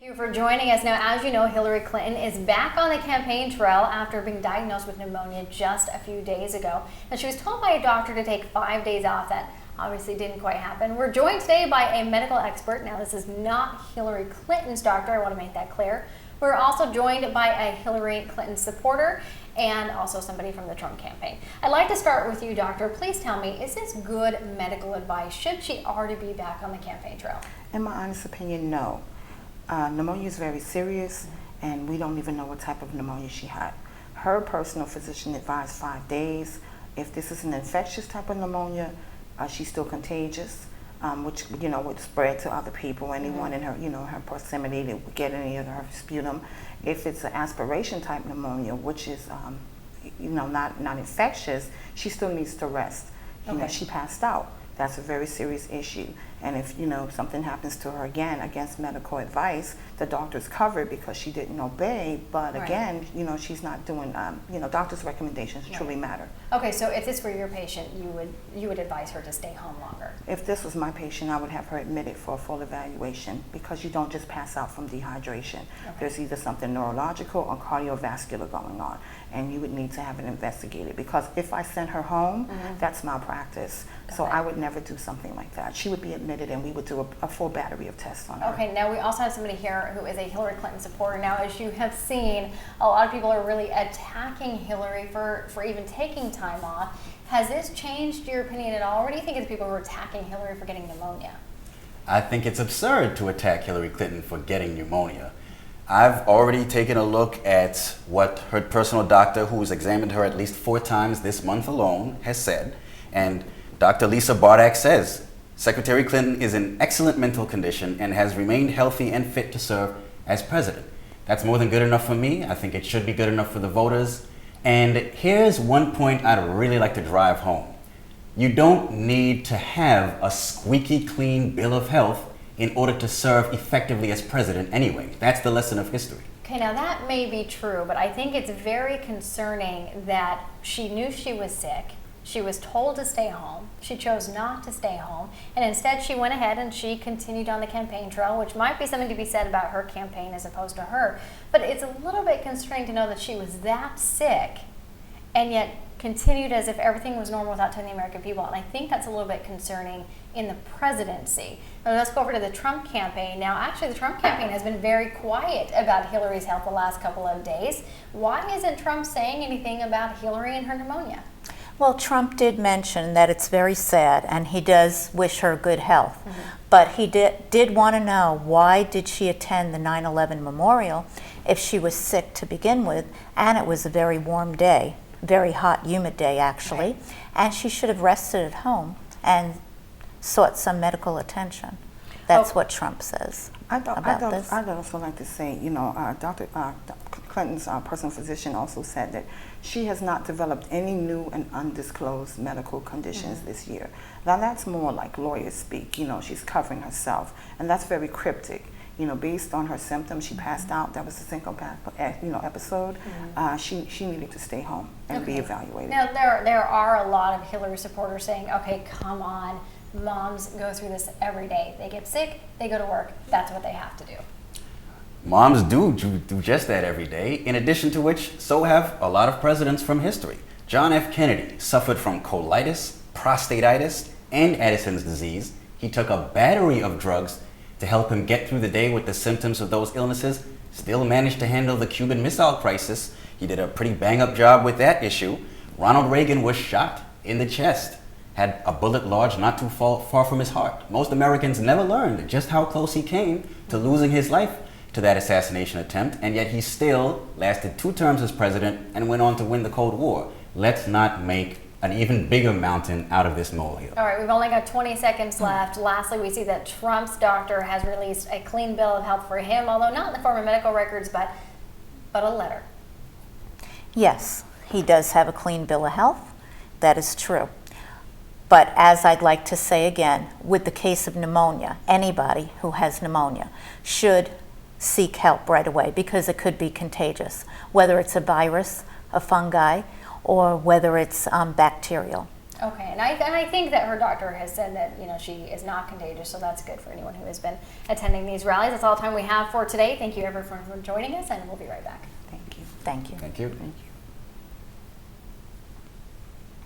Thank you for joining us. Now, as you know, Hillary Clinton is back on the campaign trail after being diagnosed with pneumonia just a few days ago. And she was told by a doctor to take 5 days off. That obviously didn't quite happen. We're joined today by a medical expert. Now, this is not Hillary Clinton's doctor. I want to make that clear. We're also joined by a Hillary Clinton supporter and also somebody from the Trump campaign. I'd like to start with you, doctor. Please tell me, is this good medical advice? Should she already be back on the campaign trail? In my honest opinion, no. Pneumonia is very serious, and we don't even know what type of pneumonia she had. Her personal physician advised 5 days. If this is an infectious type of pneumonia, she's still contagious, which would spread to other people, anyone in her her proximity that would get any of her sputum. If it's an aspiration type pneumonia, which is not infectious, she still needs to rest. She passed out. That's a very serious issue. And if something happens to her again against medical advice, the doctor's covered because she didn't obey. But again, she's not doing. Doctor's recommendations truly matter. Okay, so if this were your patient, you would advise her to stay home longer. If this was my patient, I would have her admitted for a full evaluation because you don't just pass out from dehydration. Okay. There's either something neurological or cardiovascular going on, and you would need to have it investigated. Because if I sent her home, that's malpractice. So I would never do something like that. She would be admitted, and we would do a full battery of tests on her. Okay, now we also have somebody here who is a Hillary Clinton supporter. Now, as you have seen, a lot of people are really attacking Hillary for even taking time off. Has this changed your opinion at all? What do you think of the people who are attacking Hillary for getting pneumonia? I think it's absurd to attack Hillary Clinton for getting pneumonia. I've already taken a look at what her personal doctor, who has examined her at least 4 times this month alone, has said. And Dr. Lisa Bardack says, Secretary Clinton is in excellent mental condition and has remained healthy and fit to serve as president. That's more than good enough for me. I think it should be good enough for the voters. And here's one point I'd really like to drive home. You don't need to have a squeaky clean bill of health in order to serve effectively as president anyway. That's the lesson of history. Okay, now that may be true, but I think it's very concerning that she knew she was sick. She was told to stay home. She chose not to stay home. And instead, she went ahead and she continued on the campaign trail, which might be something to be said about her campaign as opposed to her. But it's a little bit concerning to know that she was that sick and yet continued as if everything was normal without telling the American people. And I think that's a little bit concerning in the presidency. Now, let's go over to the Trump campaign. Now, actually, the Trump campaign has been very quiet about Hillary's health the last couple of days. Why isn't Trump saying anything about Hillary and her pneumonia? Well, Trump did mention that it's very sad, and he does wish her good health. But he did want to know, why did she attend the 9/11 memorial if she was sick to begin with, and it was a very warm day, very hot, humid day, actually, and she should have rested at home and sought some medical attention. That's what Trump says about this. I'd also like to say, Dr. Clinton's personal physician also said that she has not developed any new and undisclosed medical conditions this year. Now that's more like lawyers speak. She's covering herself, and that's very cryptic. Based on her symptoms, she passed out. That was a syncopathal, episode. She needed to stay home and be evaluated. Now there are a lot of Hillary supporters saying, "Okay, come on, moms go through this every day. They get sick, they go to work. That's what they have to do." Moms do just that every day, in addition to which, so have a lot of presidents from history. John F. Kennedy suffered from colitis, prostatitis, and Addison's disease. He took a battery of drugs to help him get through the day with the symptoms of those illnesses, still managed to handle the Cuban Missile Crisis. He did a pretty bang-up job with that issue. Ronald Reagan was shot in the chest, had a bullet lodged not too far from his heart. Most Americans never learned just how close he came to losing his life to that assassination attempt, and yet he still lasted 2 terms as president and went on to win the Cold War. Let's not make an even bigger mountain out of this molehill. All right, we've only got 20 seconds left. Lastly, we see that Trump's doctor has released a clean bill of health for him, although not in the form of medical records, but a letter. Yes, he does have a clean bill of health. That is true. But as I'd like to say again, with the case of pneumonia, anybody who has pneumonia should seek help right away because it could be contagious, whether it's a virus, a fungi, or whether it's bacterial. Okay, and I think that her doctor has said that, you know, she is not contagious, so that's good for anyone who has been attending these rallies. That's all the time we have for today. Thank you everyone for joining us, and we'll be right back. Thank you. Thank you. Thank you. Thank you.